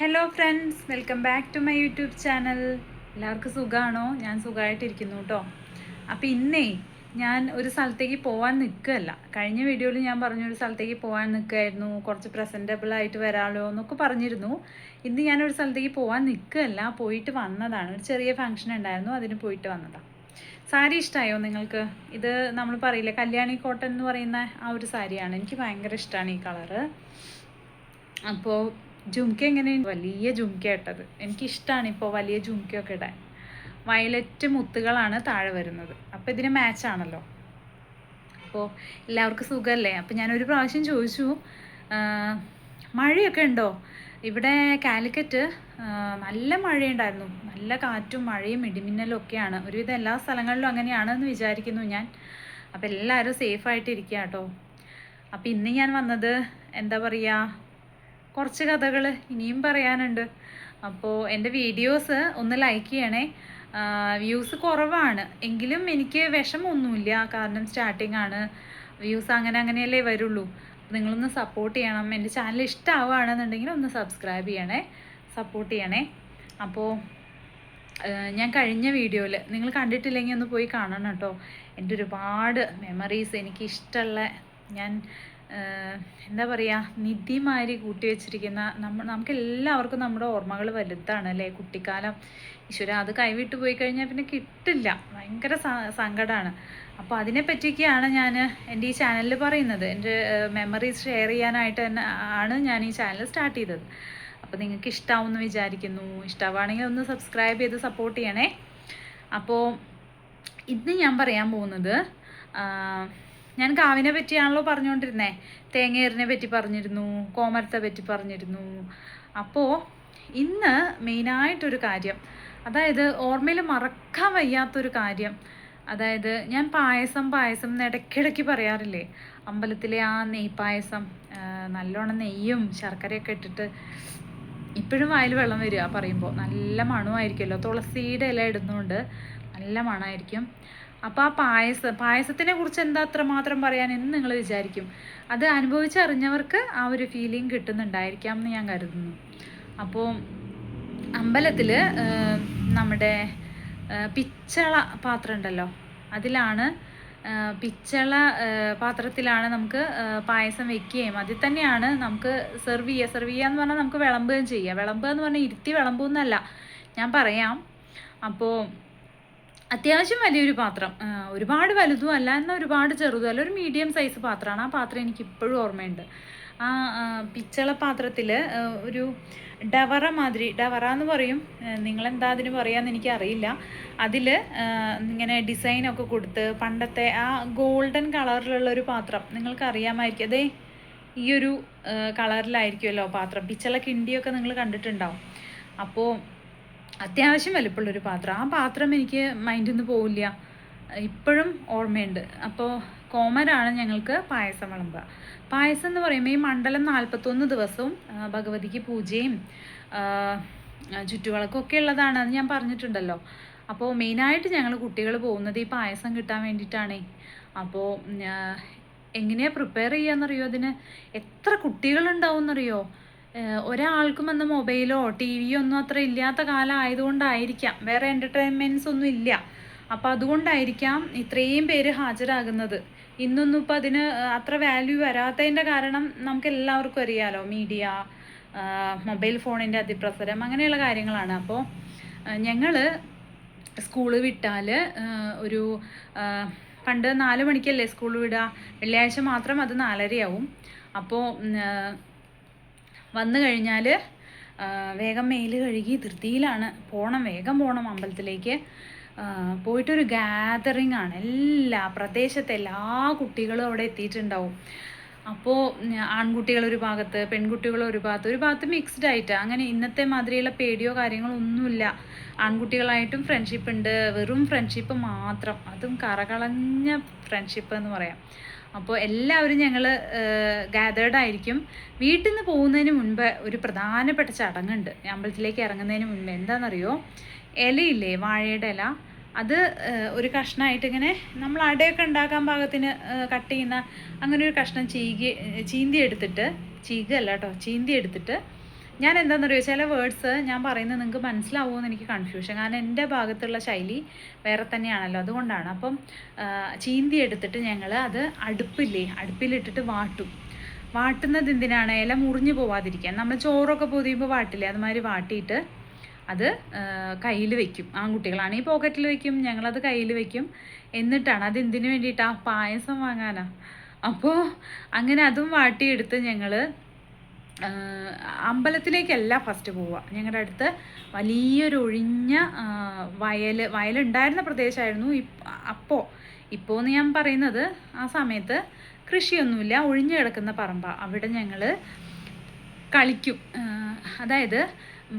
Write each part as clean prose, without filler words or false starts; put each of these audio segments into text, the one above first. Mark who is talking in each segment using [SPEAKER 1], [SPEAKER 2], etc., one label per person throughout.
[SPEAKER 1] Hello friends, welcome back to my YouTube channel. എല്ലാവർക്കും സുഖമാണോ? ഞാൻ സുഖമായിട്ടിരിക്കുന്നു കേട്ടോ. അപ്പോൾ ഇന്നേ ഞാൻ ഒരു സ്ഥലത്തേക്ക് പോകാൻ നിൽക്കുകയല്ല. കഴിഞ്ഞ വീഡിയോയിൽ ഞാൻ പറഞ്ഞു ഒരു സ്ഥലത്തേക്ക് പോകാൻ നിൽക്കുകയായിരുന്നു, കുറച്ച് പ്രസൻറ്റബിൾ ആയിട്ട് വരാമല്ലോ എന്നൊക്കെ പറഞ്ഞിരുന്നു. ഇന്ന് ഞാനൊരു സ്ഥലത്തേക്ക് പോകാൻ നിൽക്കുകയല്ല, പോയിട്ട് വന്നതാണ്. ഒരു ചെറിയ ഫംഗ്ഷൻ ഉണ്ടായിരുന്നു, അതിന് പോയിട്ട് വന്നതാണ്. സാരി ഇഷ്ടമായോ നിങ്ങൾക്ക്? ഇത് നമ്മൾ പറയില്ലേ കല്യാണി കോട്ടൺ എന്ന് പറയുന്ന ആ ഒരു സാരിയാണ്. എനിക്ക് ഭയങ്കര ഇഷ്ടമാണ് ഈ കളറ്. അപ്പോൾ ജുംക്ക എങ്ങനെയുണ്ട്? വലിയ ജുംക്ക ഇട്ടത് എനിക്കിഷ്ടമാണ്. ഇപ്പോൾ വലിയ ജുംക്കയൊക്കെ ഇടാൻ വയലറ്റ് മുത്തുകളാണ് താഴെ വരുന്നത്. അപ്പോൾ ഇതിന് മാച്ചാണല്ലോ. അപ്പോൾ എല്ലാവർക്കും സുഖമല്ലേ? അപ്പോൾ ഞാനൊരു പ്രാവശ്യം ചോദിച്ചു, മഴയൊക്കെ ഉണ്ടോ ഇവിടെ? കാലിക്കറ്റ് നല്ല മഴയുണ്ടായിരുന്നു, നല്ല കാറ്റും മഴയും ഇടിമിന്നലും ഒക്കെയാണ്. ഒരുവിധം എല്ലാ സ്ഥലങ്ങളിലും അങ്ങനെയാണെന്ന് വിചാരിക്കുന്നു ഞാൻ. അപ്പോൾ എല്ലാവരും സേഫായിട്ട് ഇരിക്കുക കേട്ടോ. അപ്പോൾ ഇന്ന് ഞാൻ വന്നത് എന്താ പറയുക, കുറച്ച് കഥകൾ ഇനിയും പറയാനുണ്ട്. അപ്പോൾ എൻ്റെ വീഡിയോസ് ഒന്ന് ലൈക്ക് ചെയ്യണേ. വ്യൂസ് കുറവാണ് എങ്കിലും എനിക്ക് വിഷമമൊന്നുമില്ല, കാരണം സ്റ്റാർട്ടിംഗ് ആണ്. വ്യൂസ് അങ്ങനെയല്ലേ വരുള്ളൂ. നിങ്ങളൊന്ന് സപ്പോർട്ട് ചെയ്യണം. എൻ്റെ ചാനൽ ഇഷ്ടമാവുകയാണെന്നുണ്ടെങ്കിൽ ഒന്ന് സബ്സ്ക്രൈബ് ചെയ്യണേ, സപ്പോർട്ട് ചെയ്യണേ. അപ്പോൾ ഞാൻ കഴിഞ്ഞ വീഡിയോയിൽ നിങ്ങൾ കണ്ടിട്ടില്ലെങ്കിൽ ഒന്ന് പോയി കാണണം കേട്ടോ. എൻ്റെ ഒരുപാട് മെമ്മറീസ്, എനിക്കിഷ്ടമുള്ള, ഞാൻ എന്താ പറയുക, നിധിമാരി കൂട്ടി വെച്ചിരിക്കുന്ന നമുക്ക് എല്ലാവർക്കും നമ്മുടെ ഓർമ്മകൾ വലുതാണ് അല്ലേ? കുട്ടിക്കാലം ഈശ്വര, അത് കൈവിട്ട് പോയി കഴിഞ്ഞാൽ പിന്നെ കിട്ടില്ല. ഭയങ്കര സങ്കടമാണ്. അപ്പോൾ അതിനെപ്പറ്റിയൊക്കെയാണ് ഞാൻ എൻ്റെ ഈ ചാനലിൽ പറയുന്നത്. എൻ്റെ മെമ്മറീസ് ഷെയർ ചെയ്യാനായിട്ട് തന്നെ ആണ് ഞാൻ ഈ ചാനൽ സ്റ്റാർട്ട് ചെയ്തത്. അപ്പോൾ നിങ്ങൾക്ക് ഇഷ്ടമാവുമെന്ന് വിചാരിക്കുന്നു. ഇഷ്ടമാവുകയാണെങ്കിൽ ഒന്ന് സബ്സ്ക്രൈബ് ചെയ്ത് സപ്പോർട്ട് ചെയ്യണേ. അപ്പോൾ ഇന്ന് ഞാൻ പറയാൻ പോകുന്നത്, ഞാൻ കാവിനെ പറ്റിയാണല്ലോ പറഞ്ഞുകൊണ്ടിരുന്നേ. തേങ്ങേറിനെ പറ്റി പറഞ്ഞിരുന്നു, കോമരത്തെ പറ്റി പറഞ്ഞിരുന്നു. അപ്പോൾ ഇന്ന് മെയിനായിട്ടൊരു കാര്യം, അതായത് ഓർമ്മയിൽ മറക്കാൻ വയ്യാത്തൊരു കാര്യം, അതായത് ഞാൻ പായസം എന്ന് ഇടയ്ക്കിടയ്ക്ക് പറയാറില്ലേ? അമ്പലത്തിലെ ആ നെയ്പായസം, നല്ലോണം നെയ്യും ശർക്കരയൊക്കെ ഇട്ടിട്ട് ഇപ്പോഴും വായിൽ വെള്ളം വരിക പറയുമ്പോൾ. നല്ല മണമായിരിക്കുമല്ലോ, തുളസിയുടെ ഇല ഇടുന്നതുകൊണ്ട് നല്ല മണമായിരിക്കും. അപ്പോൾ ആ പായസത്തിനെ കുറിച്ച് എന്താ അത്രമാത്രം പറയാനെന്ന് നിങ്ങൾ വിചാരിക്കും. അത് അനുഭവിച്ചറിഞ്ഞവർക്ക് ആ ഒരു ഫീലിംഗ് കിട്ടുന്നുണ്ടായിരിക്കാം എന്ന് ഞാൻ കരുതുന്നു. അപ്പോൾ അമ്പലത്തിൽ നമ്മുടെ പിച്ചള പാത്രം ഉണ്ടല്ലോ, അതിലാണ് പിച്ചള പാത്രത്തിലാണ് നമുക്ക് പായസം വെക്കുകയും അതിൽ തന്നെയാണ് നമുക്ക് സെർവ് ചെയ്യുക എന്ന് പറഞ്ഞാൽ നമുക്ക് വിളമ്പുകയും ചെയ്യുക. വിളമ്പുക എന്ന് പറഞ്ഞാൽ ഇരുത്തി വിളമ്പുന്നല്ല, ഞാൻ പറയാം. അപ്പോൾ അത്യാവശ്യം വലിയൊരു പാത്രം, ഒരുപാട് വലുതും അല്ല എന്നാൽ ഒരുപാട് ചെറുതും അല്ല, ഒരു മീഡിയം സൈസ് പാത്രമാണ്. ആ പാത്രം എനിക്ക് ഇപ്പോഴും ഓർമ്മയുണ്ട്. ആ പിച്ചള പാത്രത്തിൽ ഒരു ഡവറ മാതിരി, ഡവറ എന്ന് പറയും, നിങ്ങളെന്താ അതിന് പറയാമെന്ന് എനിക്കറിയില്ല. അതിൽ ഇങ്ങനെ ഡിസൈനൊക്കെ കൊടുത്ത് പണ്ടത്തെ ആ ഗോൾഡൻ കളറിലുള്ളൊരു പാത്രം നിങ്ങൾക്ക് അറിയാമായിരിക്കും. അതേ ഈ ഒരു കളറിലായിരിക്കുമല്ലോ പാത്രം. പിച്ചള കിണ്ടിയൊക്കെ നിങ്ങൾ കണ്ടിട്ടുണ്ടാവും. അപ്പോൾ അത്യാവശ്യം വലിപ്പമുള്ളൊരു പാത്രം. ആ പാത്രം എനിക്ക് മൈൻഡിൽ നിന്ന് പോവില്ല, ഇപ്പോഴും ഓർമ്മയുണ്ട്. അപ്പോൾ കോമരാണ് ഞങ്ങൾക്ക് പായസം വിളമ്പുക. പായസം എന്ന് പറയുമ്പോൾ ഈ മണ്ഡലം 41 ദിവസവും ഭഗവതിക്ക് പൂജയും ചുറ്റുവിളക്കും ഒക്കെ ഉള്ളതാണ്, അത് ഞാൻ പറഞ്ഞിട്ടുണ്ടല്ലോ. അപ്പോൾ മെയിനായിട്ട് ഞങ്ങൾ കുട്ടികൾ പോകുന്നത് ഈ പായസം കിട്ടാൻ വേണ്ടിയിട്ടാണേ. അപ്പോൾ എങ്ങനെയാണ് പ്രിപ്പയർ ചെയ്യാമെന്നറിയോ? അതിന് എത്ര കുട്ടികളുണ്ടാവും എന്നറിയോ? ഒരാൾക്കും അന്ന് മൊബൈലോ ടി വിയോ ഒന്നും അത്ര ഇല്ലാത്ത കാലം ആയതുകൊണ്ടായിരിക്കാം, വേറെ എൻ്റർടൈൻമെൻറ്റ്സ് ഒന്നും ഇല്ല. അപ്പോൾ അതുകൊണ്ടായിരിക്കാം ഇത്രയും പേര് ഹാജരാകുന്നത്. ഇന്നൊന്നും ഇപ്പോൾ അതിന് അത്ര വാല്യൂ വരാത്തതിൻ്റെ കാരണം നമുക്ക് എല്ലാവർക്കും അറിയാമല്ലോ, മീഡിയ, മൊബൈൽ ഫോണിൻ്റെ അതിപ്രസരം, അങ്ങനെയുള്ള കാര്യങ്ങളാണ്. അപ്പോൾ ഞങ്ങൾ സ്കൂൾ വിട്ടാൽ ഒരു പണ്ട് 4 മണിക്കല്ലേ സ്കൂൾ വിടുക, വെള്ളിയാഴ്ച മാത്രം അത് 4:30 അപ്പോൾ വന്നു കഴിഞ്ഞാൽ വേഗം മേല് കഴുകി ധൃതിയിലാണ് വേഗം പോകണം അമ്പലത്തിലേക്ക്. പോയിട്ടൊരു ഗാദറിങ് ആണ്, പ്രദേശത്തെ എല്ലാ കുട്ടികളും അവിടെ എത്തിയിട്ടുണ്ടാവും. അപ്പോൾ ആൺകുട്ടികൾ ഒരു ഭാഗത്ത്, പെൺകുട്ടികൾ ഒരു ഭാഗത്ത് മിക്സ്ഡ് ആയിട്ട്, അങ്ങനെ ഇന്നത്തെ മാതിരിയുള്ള പേടിയോ കാര്യങ്ങളോ ഒന്നുമില്ല. ആൺകുട്ടികളായിട്ടും ഫ്രണ്ട്ഷിപ്പ് ഉണ്ട്, വെറും ഫ്രണ്ട്ഷിപ്പ് മാത്രം, അതും കറകളഞ്ഞ ഫ്രണ്ട്ഷിപ്പ് എന്ന് പറയാം. അപ്പോൾ എല്ലാവരും ഞങ്ങൾ ഗാതേർഡ് ആയിരിക്കും. വീട്ടിൽ നിന്ന് പോകുന്നതിന് മുൻപ് ഒരു പ്രധാനപ്പെട്ട ചടങ്ങുണ്ട്. അമ്പലത്തിലേക്ക് ഇറങ്ങുന്നതിന് മുൻപ് എന്താണെന്നറിയോ? ഇലയില്ലേ, വാഴയുടെ ഇല, അത് ഒരു കഷ്ണമായിട്ട് ഇങ്ങനെ നമ്മൾ അടയൊക്കെ ഉണ്ടാക്കാൻ പാകത്തിന് കട്ട് ചെയ്യുന്ന അങ്ങനെ ഒരു കഷ്ണം ചീന്തി എടുത്തിട്ട്, ചീകല്ല കേട്ടോ, ചീന്തി എടുത്തിട്ട് ഞാൻ എന്താണെന്നറിയോ, ചില വേർഡ്സ് ഞാൻ പറയുന്നത് നിങ്ങൾക്ക് മനസ്സിലാവുമോ എന്ന് എനിക്ക് കൺഫ്യൂഷൻ. കാരണം എൻ്റെ ഭാഗത്തുള്ള ശൈലി വേറെ തന്നെയാണല്ലോ, അതുകൊണ്ടാണ്. അപ്പം ചീന്തി എടുത്തിട്ട് ഞങ്ങൾ അത് അടുപ്പിലിട്ടിട്ട് വാട്ടും. വാട്ടുന്നത് എന്തിനാണ്? ഇല മുറിഞ്ഞു പോവാതിരിക്കാൻ. നമ്മൾ ചോറൊക്കെ പൊതിയുമ്പോൾ വാട്ടില്ലേ, അതുമാതിരി വാട്ടിയിട്ട് അത് കയ്യിൽ വെക്കും. ആൺകുട്ടികളാണെങ്കിൽ പോക്കറ്റിൽ വെക്കും, ഞങ്ങളത് കയ്യിൽ വെക്കും. എന്നിട്ടാണ് അത് എന്തിനു വേണ്ടിയിട്ടാണ്? പായസം വാങ്ങാനാ. അപ്പോൾ അങ്ങനെ അതും വാട്ടിയെടുത്ത് ഞങ്ങൾ അമ്പലത്തിലേക്കല്ല ഫസ്റ്റ് പോവുക. ഞങ്ങളുടെ അടുത്ത് വലിയൊരു ഒഴിഞ്ഞ വയലുണ്ടായിരുന്ന പ്രദേശമായിരുന്നു. ഇപ്പോൾ എന്ന് ഞാൻ പറയുന്നത്, ആ സമയത്ത് കൃഷിയൊന്നുമില്ല, ഒഴിഞ്ഞു കിടക്കുന്ന പറമ്പാണ്. അവിടെ ഞങ്ങൾ കളിക്കും. അതായത്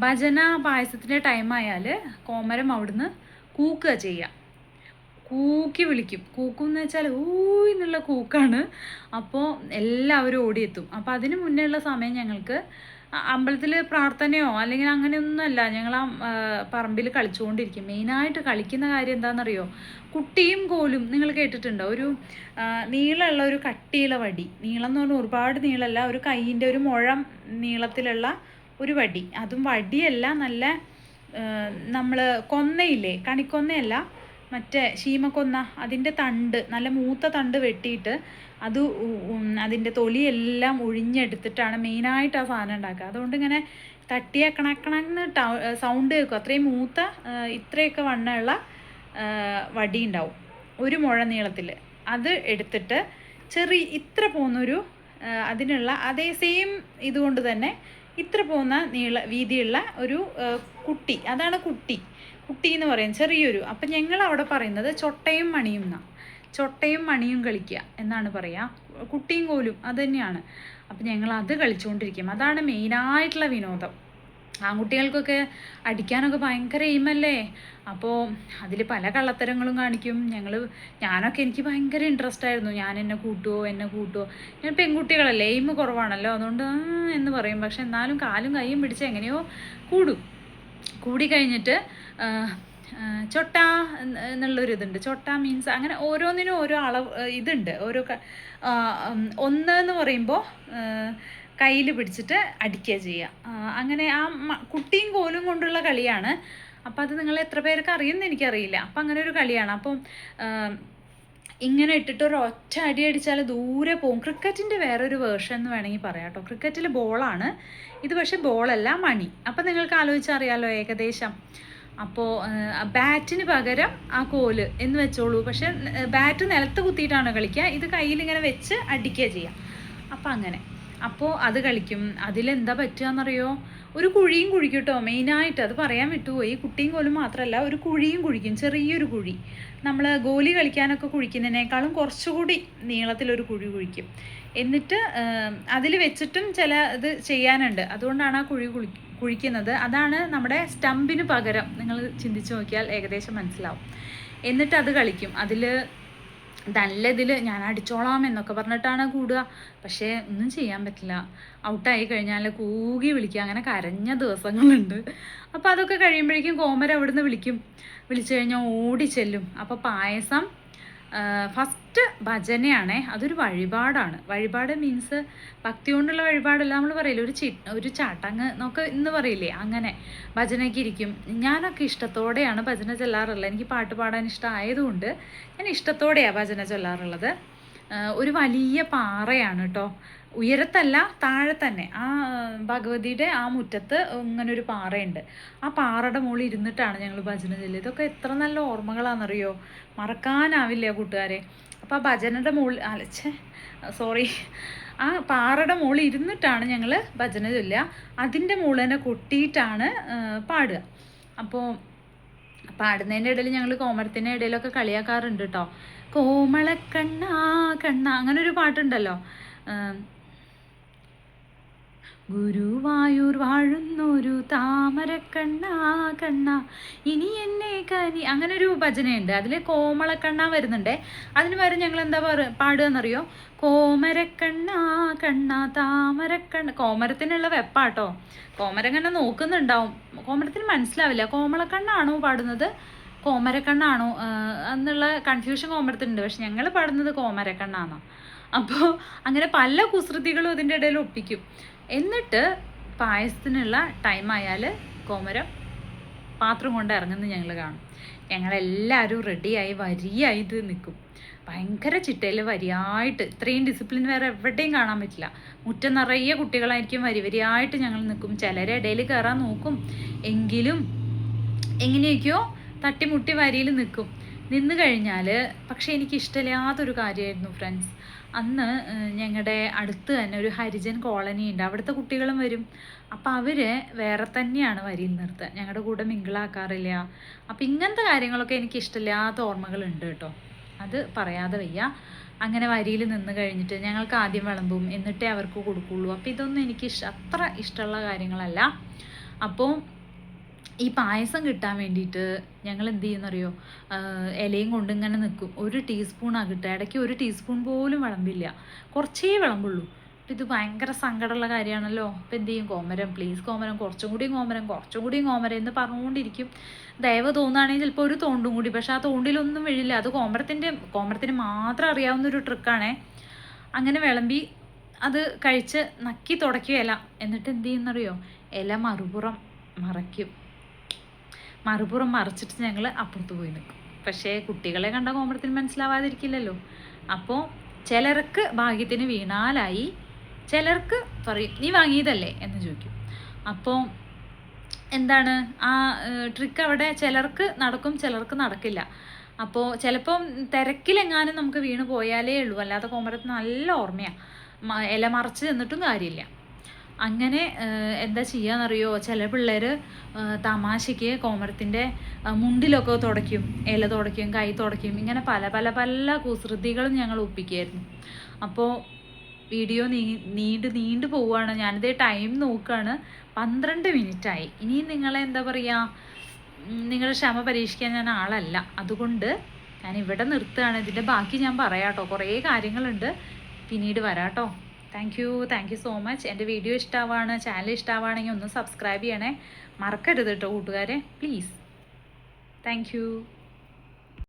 [SPEAKER 1] ഭജന പായസത്തിൻ്റെ ടൈമായാൽ കോമരം അവിടുന്ന് കൂക്കുക ചെയ്യുക. കൂക്കി വിളിക്കും. കൂക്കുമെന്ന് വെച്ചാൽ ഊയ് എന്നുള്ള കൂക്കാണ്. അപ്പോൾ എല്ലാവരും ഓടിയെത്തും. അപ്പോൾ അതിന് മുന്നേ ഉള്ള സമയം ഞങ്ങൾക്ക് അമ്പലത്തിൽ പ്രാർത്ഥനയോ അല്ലെങ്കിൽ അങ്ങനെയൊന്നുമല്ല, ഞങ്ങൾ ആ പറമ്പിൽ കളിച്ചുകൊണ്ടിരിക്കും. മെയിനായിട്ട് കളിക്കുന്ന കാര്യം എന്താണെന്നറിയോ? കുട്ടിയും കോലും. നിങ്ങൾ കേട്ടിട്ടുണ്ടോ? ഒരു നീളമുള്ള ഒരു കട്ടിയുള്ള വടി. നീളം എന്ന് പറഞ്ഞാൽ ഒരുപാട് നീളമല്ല, ഒരു കൈയിൻ്റെ ഒരു മുഴം നീളത്തിലുള്ള ഒരു വടി. അതും വടിയല്ല, നല്ല നമ്മൾ കൊന്നയില്ലേ, കണിക്കൊന്നയല്ല, മറ്റേ ശീമക്കൊന്ന, അതിൻ്റെ തണ്ട്, നല്ല മൂത്ത തണ്ട് വെട്ടിയിട്ട് അത് അതിൻ്റെ തൊലിയെല്ലാം ഒഴിഞ്ഞെടുത്തിട്ടാണ് മെയിനായിട്ട് ആ സാധനം ഉണ്ടാക്കുക. അതുകൊണ്ട് ഇങ്ങനെ തട്ടിയ കണക്കണെന്ന് സൗണ്ട് കേൾക്കും. അത്രയും മൂത്ത ഇത്രയൊക്കെ വണ്ണമുള്ള വടി ഉണ്ടാവും, ഒരു മുഴ നീളത്തിൽ. അത് എടുത്തിട്ട് ഇത്ര പോകുന്നൊരു അതിനുള്ള അതേ സെയിം ഇതുകൊണ്ട് തന്നെ ഇത്ര പോകുന്ന വീതിയുള്ള ഒരു കുട്ടി, അതാണ് കുട്ടി എന്ന് പറയും, ചെറിയൊരു. അപ്പം ഞങ്ങൾ അവിടെ പറയുന്നത് ചൊട്ടയും മണിയും എന്നാണ്. ചൊട്ടയും മണിയും കളിക്കുക എന്നാണ് പറയുക. കുട്ടിയും കോലും അത് തന്നെയാണ്. അപ്പം ഞങ്ങൾ അത് കളിച്ചുകൊണ്ടിരിക്കും. അതാണ് മെയിനായിട്ടുള്ള വിനോദം. ആൺകുട്ടികൾക്കൊക്കെ അടിക്കാനൊക്കെ ഭയങ്കര എയിമല്ലേ. അപ്പോൾ അതിൽ പല കള്ളത്തരങ്ങളും കാണിക്കും. ഞാനൊക്കെ എനിക്ക് ഭയങ്കര ഇൻട്രസ്റ്റ് ആയിരുന്നു. എന്നെ കൂട്ടുമോ. ഞാൻ പെൺകുട്ടികളല്ലേ, എയിം കുറവാണല്ലോ, അതുകൊണ്ട് എന്ന് പറയും. പക്ഷെ എന്നാലും കാലും കൈയും പിടിച്ച് എങ്ങനെയോ കൂടിക്കഴിഞ്ഞിട്ട് ചൊട്ട എന്നുള്ളൊരിതുണ്ട്. ചൊട്ട മീൻസ് അങ്ങനെ ഓരോന്നിനും ഓരോ അളവ് ഇതുണ്ട്. ഒന്ന് എന്ന് പറയുമ്പോൾ കയ്യിൽ പിടിച്ചിട്ട് അടിക്കുക ചെയ്യുക. അങ്ങനെ ആ കുട്ടിയും കോലും കൊണ്ടുള്ള കളിയാണ്. അപ്പം അത് നിങ്ങൾ എത്ര പേർക്ക് അറിയുമെന്ന് എനിക്കറിയില്ല. അപ്പം അങ്ങനെ ഒരു കളിയാണ്. അപ്പം ഇങ്ങനെ ഇട്ടിട്ട് ഒരു ഒറ്റ അടി അടിച്ചാൽ ദൂരെ പോകും. ക്രിക്കറ്റിൻ്റെ വേറൊരു വേർഷൻ എന്ന് വേണമെങ്കിൽ പറയാം കേട്ടോ. ക്രിക്കറ്റിൽ ബോളാണ് ഇത്, പക്ഷേ ബോളല്ല, മണി. അപ്പം നിങ്ങൾക്ക് ആലോചിച്ചറിയാമല്ലോ ഏകദേശം. അപ്പോൾ ബാറ്റിന് പകരം ആ കോല് എന്ന് വെച്ചോളൂ. പക്ഷെ ബാറ്റ് നിലത്ത് കുത്തിയിട്ടാണ് കളിക്കുക, ഇത് കയ്യിലിങ്ങനെ വെച്ച് അടിക്കുക ചെയ്യുക. അപ്പം അങ്ങനെ അപ്പോൾ അത് കളിക്കും. അതിലെന്താ പറ്റുകയെന്നറിയോ? ഒരു കുഴിയും കുഴിക്കും കേട്ടോ. മെയിനായിട്ട് അത് പറയാൻ വിട്ടുപോയി. കുട്ടിയും കോലും മാത്രമല്ല, ഒരു കുഴിയും കുഴിക്കും, ചെറിയൊരു കുഴി. നമ്മൾ ഗോലി കളിക്കാനൊക്കെ കുഴിക്കുന്നതിനേക്കാളും കുറച്ചുകൂടി നീളത്തിലൊരു കുഴി കുഴിക്കും. എന്നിട്ട് അതിൽ വെച്ചിട്ടും ചില ഇത് ചെയ്യാനുണ്ട്. അതുകൊണ്ടാണ് ആ കുഴി കുഴിക്കുന്നത്. അതാണ് നമ്മുടെ സ്റ്റമ്പിന് പകരം. നിങ്ങൾ ചിന്തിച്ച് നോക്കിയാൽ ഏകദേശം മനസ്സിലാവും. എന്നിട്ട് അത് കളിക്കും. നല്ലതിൽ ഞാൻ അടിച്ചോളാം എന്നൊക്കെ പറഞ്ഞിട്ടാണ് കൂടുക. പക്ഷേ ഒന്നും ചെയ്യാൻ പറ്റില്ല. ഔട്ടായി കഴിഞ്ഞാൽ കൂകി വിളിക്കുക, അങ്ങനെ കരഞ്ഞ ദിവസങ്ങളുണ്ട്. അപ്പോൾ അതൊക്കെ കഴിയുമ്പോഴേക്കും കോമര അവിടുന്ന് വിളിച്ചു കഴിഞ്ഞാൽ ഓടി ചെല്ലും. അപ്പോൾ പായസം ഫസ്റ്റ് ഭജനയാണേ. അതൊരു വഴിപാടാണ്. വഴിപാട് മീൻസ് ഭക്തി കൊണ്ടുള്ള വഴിപാടല്ല. നമ്മൾ പറയില്ലേ ഒരു ചടങ്ങ് എന്നൊക്കെ ഇന്ന് പറയില്ലേ, അങ്ങനെ ഭജനയ്ക്ക് ഇരിക്കും. ഞാനൊക്കെ ഇഷ്ടത്തോടെയാണ് ഭജന ചൊല്ലാറുള്ളത്. എനിക്ക് പാട്ട് പാടാൻ ഇഷ്ടമായതുകൊണ്ട് ഞാൻ ഇഷ്ടത്തോടെയാണ് ഭജന ചൊല്ലാറുള്ളത്. ഒരു വലിയ പാറയാണ് കേട്ടോ, ഉയരത്തല്ല, താഴെ തന്നെ. ആ ഭഗവതിയുടെ ആ മുറ്റത്ത് ഇങ്ങനെ ഒരു പാറയുണ്ട്. ആ പാറയുടെ മുകളിൽ ഇരുന്നിട്ടാണ് ഞങ്ങൾ ഭജന ചൊല്ലിയത്. ഇതൊക്കെ എത്ര നല്ല ഓർമ്മകളാണെന്നറിയോ, മറക്കാനാവില്ല കൂട്ടുകാരെ. അപ്പോൾ ആ ഭജനയുടെ മുകളിൽ ആ പാറയുടെ മുകളിൽ ഇരുന്നിട്ടാണ് ഞങ്ങൾ ഭജന ചൊല്ലുക. അതിൻ്റെ മുകളിൽ തന്നെ കൊട്ടിയിട്ടാണ് പാടുക. അപ്പോൾ പാടുന്നതിൻ്റെ ഇടയിൽ ഞങ്ങൾ കോമരത്തിൻ്റെ ഇടയിലൊക്കെ കളിയാക്കാറുണ്ട് കേട്ടോ. കോമളക്കണ്ണ അങ്ങനൊരു പാട്ടുണ്ടല്ലോ. ഗുരുവായൂർ വാഴുന്നൊരു താമരക്കണ്ണ ഇനി എന്നെ അങ്ങനെ ഒരു ഭജനയുണ്ട്. അതിൽ കോമളക്കണ്ണ വരുന്നുണ്ടേ. അതിന് പകരം ഞങ്ങൾ എന്താ പാടുകയെന്നറിയോ? കോമരക്കണ്ണ താമരക്കണ്ണ. കോമരത്തിനുള്ള വെപ്പാട്ടോ. കോമരം ഇങ്ങനെ നോക്കുന്നുണ്ടാവും, കോമരത്തിന് മനസ്സിലാവില്ല കോമളക്കണ്ണാണോ പാടുന്നത് കോമരക്കണ്ണാണോ എന്നുള്ള കൺഫ്യൂഷൻ കോമരത്തിനുണ്ട്. പക്ഷെ ഞങ്ങൾ പാടുന്നത് കോമരക്കണ്ണാണോ. അപ്പോൾ അങ്ങനെ പല കുസൃതികളും അതിൻ്റെ ഇടയിൽ ഒപ്പിക്കും. എന്നിട്ട് പായസത്തിനുള്ള ടൈമായാൽ കോമരം പാത്രം കൊണ്ട് ഇറങ്ങുന്നത് ഞങ്ങൾ കാണും. ഞങ്ങളെല്ലാവരും റെഡിയായി വരിയായിട്ട് നിൽക്കും. ഭയങ്കര ചിട്ടയിൽ വരിയായിട്ട്, ഇത്രയും ഡിസിപ്ലിൻ വേറെ എവിടെയും കാണാൻ പറ്റില്ല. മുറ്റം നിറയെ കുട്ടികളായിരിക്കും വരിയായിട്ട് ഞങ്ങൾ നിൽക്കും. ചിലരെ ഇടയിൽ കയറാൻ നോക്കും, എങ്കിലും എങ്ങനെയൊക്കെയോ തട്ടിമുട്ടി വരിയിൽ നിൽക്കും. നിന്ന് കഴിഞ്ഞാൽ പക്ഷേ എനിക്ക് ഇഷ്ടമില്ലാത്തൊരു കാര്യമായിരുന്നു ഫ്രണ്ട്സ്. അന്ന് ഞങ്ങളുടെ അടുത്ത് തന്നെ ഒരു ഹരിജൻ കോളനി ഉണ്ട്. അവിടുത്തെ കുട്ടികളും വരും. അപ്പം അവർ വേറെ തന്നെയാണ് വരിയിൽ നിർത്തുക, ഞങ്ങളുടെ കൂടെ മിങ്കിളാക്കാറില്ല. അപ്പം ഇങ്ങനത്തെ കാര്യങ്ങളൊക്കെ എനിക്ക് ഇഷ്ടമില്ലാത്ത ഓർമ്മകളുണ്ട് കേട്ടോ, അത് പറയാതെ വയ്യ. അങ്ങനെ വരിയിൽ നിന്ന് കഴിഞ്ഞിട്ട് ഞങ്ങൾക്ക് ആദ്യം വിളമ്പും, എന്നിട്ടേ അവർക്ക് കൊടുക്കുള്ളൂ. അപ്പം ഇതൊന്നും എനിക്ക് അത്ര ഇഷ്ടമുള്ള കാര്യങ്ങളല്ല. അപ്പോൾ ഈ പായസം കിട്ടാൻ വേണ്ടിയിട്ട് ഞങ്ങൾ എന്ത് ചെയ്യുന്നറിയോ, ഇലയും കൊണ്ട് ഇങ്ങനെ നിൽക്കും. 1 ടീസ്പൂൺ ആകട്ടെ, ഇടയ്ക്ക് 1 ടീസ്പൂൺ പോലും വിളമ്പില്ല, കുറച്ചേ വിളമ്പുള്ളൂ. അപ്പം ഇത് ഭയങ്കര സങ്കടമുള്ള കാര്യമാണല്ലോ. അപ്പം എന്ത് ചെയ്യും, കോമരം പ്ലീസ് കോമരം, കുറച്ചും കൂടിയും കോമരം എന്ന് പറഞ്ഞുകൊണ്ടിരിക്കും. ദയവ് തോന്നുകയാണെങ്കിൽ ചിലപ്പോൾ ഒരു തോണ്ടും കൂടി, പക്ഷെ ആ തോണ്ടിലൊന്നും വീഴില്ല. അത് കോമരത്തിന് മാത്രം അറിയാവുന്നൊരു ട്രിക്കാണേ. അങ്ങനെ വിളമ്പി അത് കഴിച്ച് നക്കി തുടയ്ക്കുകയില്ല. എന്നിട്ട് എന്ത് ചെയ്യുന്നറിയോ, ഇല മറുപുറം മറിച്ചിട്ട് ഞങ്ങൾ അപ്പുറത്ത് പോയി നിൽക്കും. പക്ഷേ കുട്ടികളെ കണ്ട കോമരത്തിന് മനസ്സിലാവാതിരിക്കില്ലല്ലോ. അപ്പോൾ ചിലർക്ക് ഭാഗ്യത്തിന് വീണാലായി, ചിലർക്ക് പറയും നീ വാങ്ങിയതല്ലേ എന്ന് ചോദിക്കും. അപ്പോൾ എന്താണ് ആ ട്രിക്ക് അവിടെ ചിലർക്ക് നടക്കും, ചിലർക്ക് നടക്കില്ല. അപ്പോൾ ചിലപ്പം തിരക്കിലെങ്ങാനും നമുക്ക് വീണ് പോയാലേ ഉള്ളൂ, അല്ലാതെ കോമരത്തിന് നല്ല ഓർമ്മയാണ്. ഇല മറിച്ച് നിന്നിട്ടും കാര്യമില്ല. അങ്ങനെ എന്താ ചെയ്യാന്നറിയോ, ചില പിള്ളേർ തമാശയ്ക്ക് കോമരത്തിൻ്റെ മുണ്ടിലൊക്കെ തുടയ്ക്കും, ഇല തുടയ്ക്കും, കൈ തുടയ്ക്കും. ഇങ്ങനെ പല പല പല കുസൃതികളും ഞങ്ങൾ ഒപ്പിക്കുമായിരുന്നു. അപ്പോൾ വീഡിയോ നീണ്ടു പോവുകയാണ്. ഞാനിതേ ടൈം നോക്കുകയാണ്, 12 മിനിറ്റായി. ഇനിയും നിങ്ങളെ എന്താ പറയുക, നിങ്ങളുടെ ക്ഷമ പരീക്ഷിക്കാൻ ഞാൻ ആളല്ല. അതുകൊണ്ട് ഞാൻ ഇവിടെ നിർത്തുകയാണ്. ഇതിൻ്റെ ബാക്കി ഞാൻ പറയാം കേട്ടോ, കുറേ കാര്യങ്ങളുണ്ട്, പിന്നീട് വരാം കേട്ടോ. Thank you so much. എൻ്റെ വീഡിയോ ഇഷ്ടമാവാണ്, ചാനൽ ഇഷ്ടമാവാണെങ്കിൽ ഒന്ന് സബ്സ്ക്രൈബ് ചെയ്യണേ, മറക്കരുത് കേട്ടോ കൂട്ടുകാരെ, പ്ലീസ്. Thank you.